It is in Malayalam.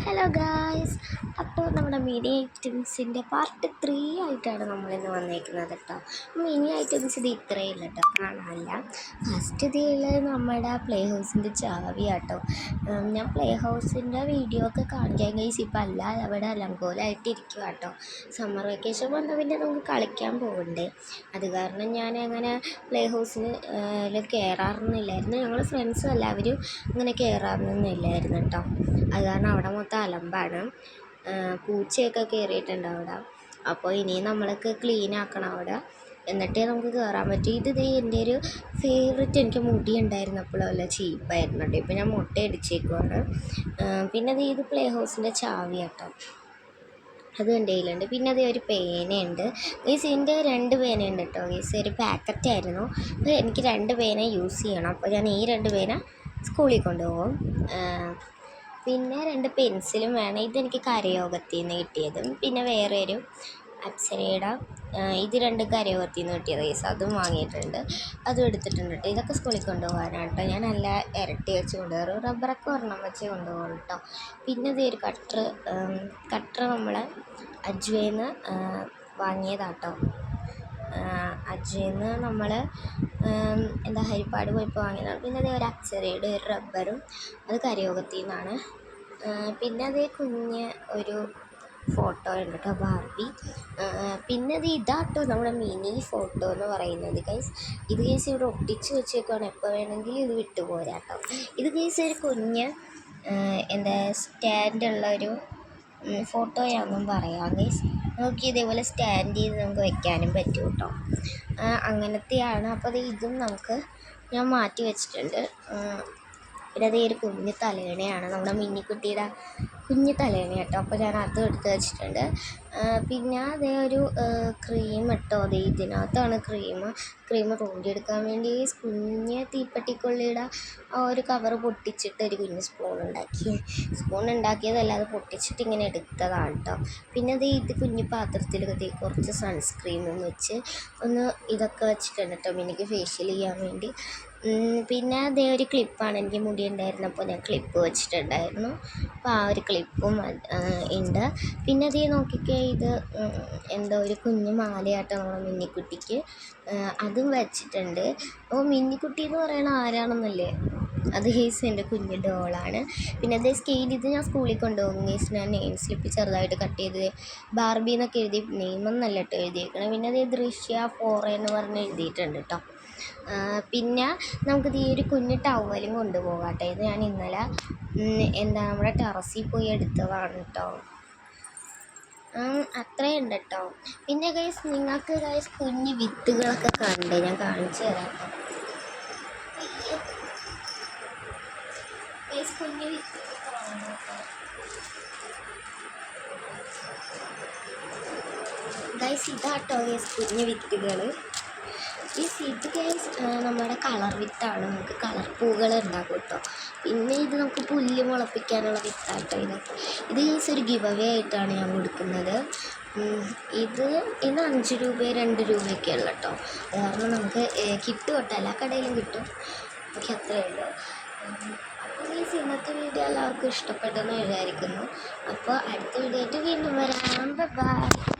ഹലോ ഗായ്സ്, അപ്പോൾ നമ്മുടെ മിനി ഐറ്റംസിൻ്റെ പാർട്ട് 3 ആയിട്ടാണ് നമ്മളിന്ന് വന്നേക്കുന്നത് കേട്ടോ. മിനി ഐറ്റംസ് ഇത് ഇത്രയേ ഇല്ല കേട്ടോ, കാണാനില്ല. ഫസ്റ്റ് ഇതിൽ നമ്മുടെ പ്ലേ ഹൗസിൻ്റെ ചാവി കേട്ടോ. ഞാൻ പ്ലേ ഹൗസിൻ്റെ വീഡിയോ ഒക്കെ കാണിക്കാൻ ഗൈസ് ഇപ്പം അല്ല, അവിടെ അലങ്കോലമായിട്ട് ഇരിക്കുക കേട്ടോ. സമ്മർ വെക്കേഷൻ വന്ന പിന്നെ നമുക്ക് കളിക്കാൻ പോകണ്ടേ, അത് കാരണം ഞാൻ അങ്ങനെ പ്ലേ ഹൗസിന് കയറാറൊന്നുമില്ലായിരുന്നു. ഞങ്ങൾ ഫ്രണ്ട്സും എല്ലാവരും അങ്ങനെ കയറാറൊന്നുമില്ലായിരുന്നു കേട്ടോ. അത് കാരണം അവിടെ മൊത്തം അലമ്പാണ്, പൂച്ചയൊക്കെ കയറിയിട്ടുണ്ട് അവിടെ. അപ്പോൾ ഇനിയും നമ്മൾക്ക് ക്ലീൻ ആക്കണം അവിടെ, എന്നിട്ടേ നമുക്ക് കയറാൻ പറ്റും. ഇത് എൻ്റെ ഒരു ഫേവററ്റ്, എനിക്ക് മുടി ഉണ്ടായിരുന്നപ്പോഴല്ല ചീപ്പായിരുന്നു കേട്ടോ. ഇപ്പോൾ ഞാൻ മുട്ട അടിച്ചേക്കുവാണ്. പിന്നെ ഇത് പ്ലേ ഹൗസിൻ്റെ ചാവി കേട്ടോ, അത് എൻ്റെ കയ്യിലുണ്ട്. പിന്നെ ഒരു പേനയുണ്ട് ഗൈസ്, ഇതിൻ്റെ 2 പേനയുണ്ട് കേട്ടോ ഗൈസ്. ഒരു പാക്കറ്റായിരുന്നു, അപ്പോൾ എനിക്ക് 2 പേന യൂസ് ചെയ്യണം. അപ്പോൾ ഞാൻ ഈ 2 പേന സ്കൂളിൽ കൊണ്ടുപോകും. പിന്നെ 2 പെൻസിലും വേണം. ഇതെനിക്ക് കരയോഗത്തിൽ നിന്ന് കിട്ടിയതും, പിന്നെ വേറെ ഒരു അപ്സരയുടെ ഇത് 2 കരയോഗത്തിൽ നിന്ന് കിട്ടിയത് ഗൈസ്, അതും വാങ്ങിയിട്ടുണ്ട്, അതും എടുത്തിട്ടുണ്ട് കേട്ടോ. ഇതൊക്കെ സ്കൂളിൽ കൊണ്ടുപോകാനാണ് കേട്ടോ. ഞാൻ നല്ല ഇരട്ടി വെച്ച് കൊണ്ടുപോകും, റബ്ബറൊക്കെ ഒരെണ്ണം വെച്ച് കൊണ്ടുപോകും കേട്ടോ. പിന്നെ ഒരു കട്ടർ നമ്മൾ അജ്വയിൽ വാങ്ങിയതാട്ടോ. അജ്വയിൽ നമ്മൾ ഹരിപ്പാട് പോയപ്പോൾ വാങ്ങിയതാണ്. പിന്നെ ഒരു അപ്സരയുടെ ഒരു റബ്ബറും, അത് കരയോഗത്തിൽ നിന്നാണ്. പിന്നെ കുഞ്ഞ് ഒരു ഫോട്ടോ ഉണ്ട് കേട്ടോ, ബാർബി. പിന്നെ ഇതാട്ടോ നമ്മുടെ മിനി ഫോട്ടോ എന്ന് പറയുന്നത് ഗൈസ്. ഇത് ഗൈസ് ഇവിടെ ഒട്ടിച്ച് വെച്ചേക്കാണ്, എപ്പോൾ വേണമെങ്കിലും ഇത് വിട്ടുപോരാ കേട്ടോ. ഇത് ഗൈസ് ഒരു കുഞ്ഞ് സ്റ്റാൻഡുള്ളൊരു ഫോട്ടോയാണെന്നും പറയാം ഗൈസ്. നോക്കി ഇതേപോലെ സ്റ്റാൻഡ് ചെയ്ത് നമുക്ക് വെക്കാനും പറ്റും കേട്ടോ, അങ്ങനത്തെയാണ്. അപ്പോൾ ഇതും ഞാൻ മാറ്റി വെച്ചിട്ടുണ്ട്. പിന്നെ ഒരു കുഞ്ഞു തലേണയാണ്, നമ്മുടെ മിന്നിക്കുട്ടിയുടെ കുഞ്ഞു തലേണ കേട്ടോ. അപ്പോൾ ഞാൻ അതും എടുത്ത് വെച്ചിട്ടുണ്ട്. പിന്നെ ഒരു ക്രീം കേട്ടോ, ഇതിനകത്താണ് ക്രീം റൂണ്ടിയെടുക്കാൻ വേണ്ടി കുഞ്ഞ് തീപ്പെട്ടിക്കൊള്ളിയുടെ ആ ഒരു കവറ് പൊട്ടിച്ചിട്ട് ഒരു കുഞ്ഞ് സ്പൂൺ ഉണ്ടാക്കിയതല്ല, അത് പൊട്ടിച്ചിട്ട് ഇങ്ങനെ എടുത്തതാണ് കേട്ടോ. പിന്നെ ഇത് കുഞ്ഞു പാത്രത്തിൽ കുറച്ച് സൺസ്ക്രീമും വെച്ച് ഇതൊക്കെ വെച്ചിട്ടുണ്ട് കേട്ടോ എനിക്ക് ഫേഷ്യൽ ചെയ്യാൻ വേണ്ടി. പിന്നെ ഒരു ക്ലിപ്പാണ്, എനിക്ക് മുടി ഉണ്ടായിരുന്നപ്പോൾ ഞാൻ ക്ലിപ്പ് വെച്ചിട്ടുണ്ടായിരുന്നു, അപ്പോൾ ആ ഒരു ക്ലിപ്പും ഉണ്ട്. പിന്നെ നോക്കിക്കേ, ഇത് ഒരു കുഞ്ഞു മാലയാട്ടോ നമ്മുടെ മിന്നിക്കുട്ടിക്ക്, അതും വെച്ചിട്ടുണ്ട്. അപ്പോൾ മിന്നിക്കുട്ടി എന്ന് പറയണ ആരാണെന്നല്ലേ, അത് ഗൈസ് എൻ്റെ കുഞ്ഞു ഡോളാണ്. പിന്നെ സ്കെയിൽ, ഇത് ഞാൻ സ്കൂളിൽ കൊണ്ടുപോകും ഗൈസ്. ഞാൻ നെയിം സ്ലിപ്പ് ചെറുതായിട്ട് കട്ട് ചെയ്ത് ബാർബി എന്നൊക്കെ എഴുതി, നെയിമൊന്നല്ല കേട്ടോ എഴുതിയേക്കണം. പിന്നെ ദൃശ്യ 4 എന്ന് പറഞ്ഞ് എഴുതിയിട്ടുണ്ട് കേട്ടോ. പിന്നെ നമുക്കിത് ഈ ഒരു കുഞ്ഞു ടവലും കൊണ്ടുപോകാം കേട്ടോ. ഇത് ഞാൻ ഇന്നലെ നമ്മുടെ ടെറസിൽ പോയി എടുത്തതാണ് കേട്ടോ. അത്രയുണ്ട് കേട്ടോ. പിന്നെ ഗൈസ് നിങ്ങൾക്ക് കുഞ്ഞു വിത്തുകളൊക്കെ കണ്ട് ഞാൻ കാണിച്ചു തരാം കേട്ടോ. കുഞ്ഞു വിത്തുകളൊക്കെ കാണുന്നു കേട്ടോ ഗൈസ്. ഇതാട്ടോ ഗൈസ് കുഞ്ഞു വിത്തുകൾ. ഇത് ഗൈസ് നമ്മുടെ കളർ വിത്താണ്, നമുക്ക് കളർ പൂകൾ ഉണ്ടാക്കും കേട്ടോ. പിന്നെ ഇത് നമുക്ക് പുല്ല് മുളപ്പിക്കാനുള്ള വിത്താട്ടോ. ഇത് ഗൈസ് ഒരു ഗിവ് അവേ ആയിട്ടാണ് ഞാൻ കൊടുക്കുന്നത്. ഇത് 5 രൂപ 2 രൂപയൊക്കെ ഉള്ളു കേട്ടോ. അത് കാരണം നമുക്ക് കിട്ടും കേട്ടോ, എല്ലാ കടയിലും കിട്ടും. എനിക്ക് അത്രയേ ഉള്ളൂ. അപ്പോൾ ഗൈസ് ഇന്നത്തെ വീഡിയോ എല്ലാവർക്കും ഇഷ്ടപ്പെട്ടെന്ന് വിചാരിക്കുന്നു. അപ്പോൾ അടുത്ത വീഡിയോ ആയിട്ട് വീണ്ടും വരാം. ബൈ.